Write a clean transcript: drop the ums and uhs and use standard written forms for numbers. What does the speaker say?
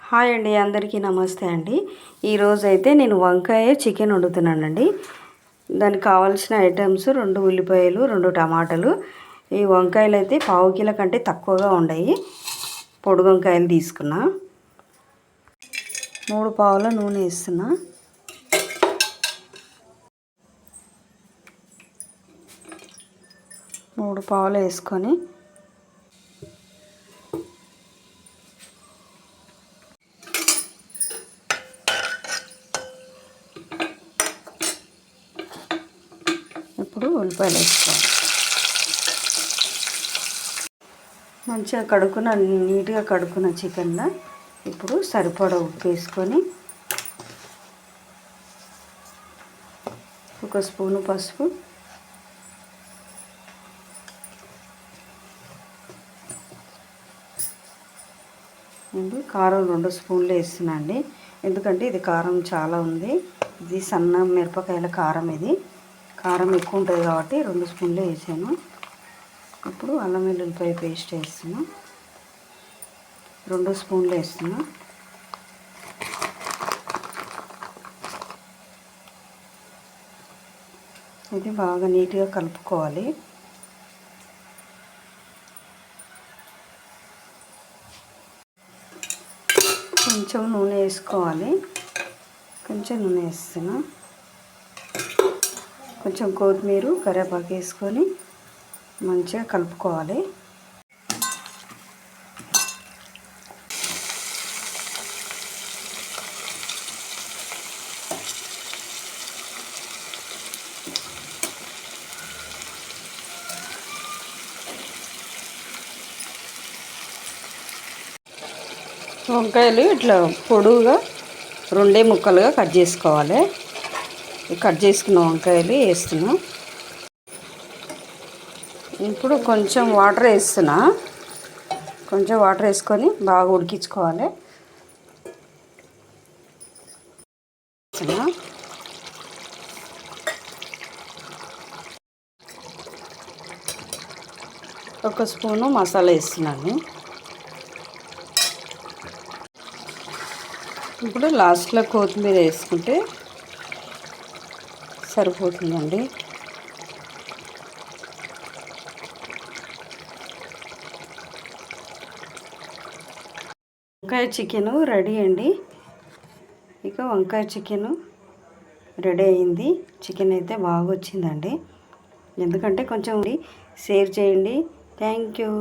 Hi అండి, అందరికీ నమస్తే అండి. ఈరోజైతే నేను వంకాయ చికెన్ వండుతున్నానండి. దానికి కావాల్సిన ఐటమ్స్ 2 ఉల్లిపాయలు, 2 టమాటాలు. ఈ వంకాయలు అయితే పావు కిలో కంటే తక్కువగా ఉన్నాయి. పొడి వంకాయలు తీసుకున్నా. 3 పావుల నూనె వేస్తున్నా. మూడు పావులు వేసుకొని ఇప్పుడు ఉల్లిపాయలు వేసుకోవాలి. మంచిగా నీట్గా కడుక్కున్న చికెన్లో ఇప్పుడు సరిపడా ఉప్పు వేసుకొని 1 స్పూను పసుపు, కారం 2 స్పూన్లు వేస్తున్నా అండి. ఎందుకంటే ఇది కారం చాలా ఉంది. ఇది సన్న మిరపకాయల కారం. ఇది కారం ఎక్కువ ఉంటుంది కాబట్టి 2 స్పూన్లు వేసాను. ఇప్పుడు అల్లం వెల్లుల్లిపాయ పేస్ట్ వేస్తున్నా. 2 స్పూన్లు వేస్తున్నా. ఇది బాగా నీట్గా కలుపుకోవాలి. కొంచెం నూనె వేసుకోవాలి. కొంచెం నూనె వేస్తున్నా. కొంచెం కొత్తిమీర, కరివేపాకు వేసుకొని మంచిగా కలుపుకోవాలి. వంకాయలు ఇట్లా పొడువుగా 2 ముక్కలుగా కట్ చేసుకోవాలి. కట్ చేసుకున్న వంకాయలు వేస్తున్నా. ఇప్పుడు కొంచెం వాటర్ వేస్తున్నా. కొంచెం వాటర్ వేసుకొని బాగా ఉడికించుకోవాలి. ఒక స్పూను మసాలా వేస్తున్నాను. ఇప్పుడు లాస్ట్లో కొత్తిమీర వేసుకుంటే సరిపోతుందండి. వంకాయ చికెను రెడీ అండి. ఇక వంకాయ చికెను రెడీ అయింది. చికెన్ అయితే బాగా వచ్చిందండి. ఎందుకంటే కొంచెం షేర్ చేయండి. Thank you.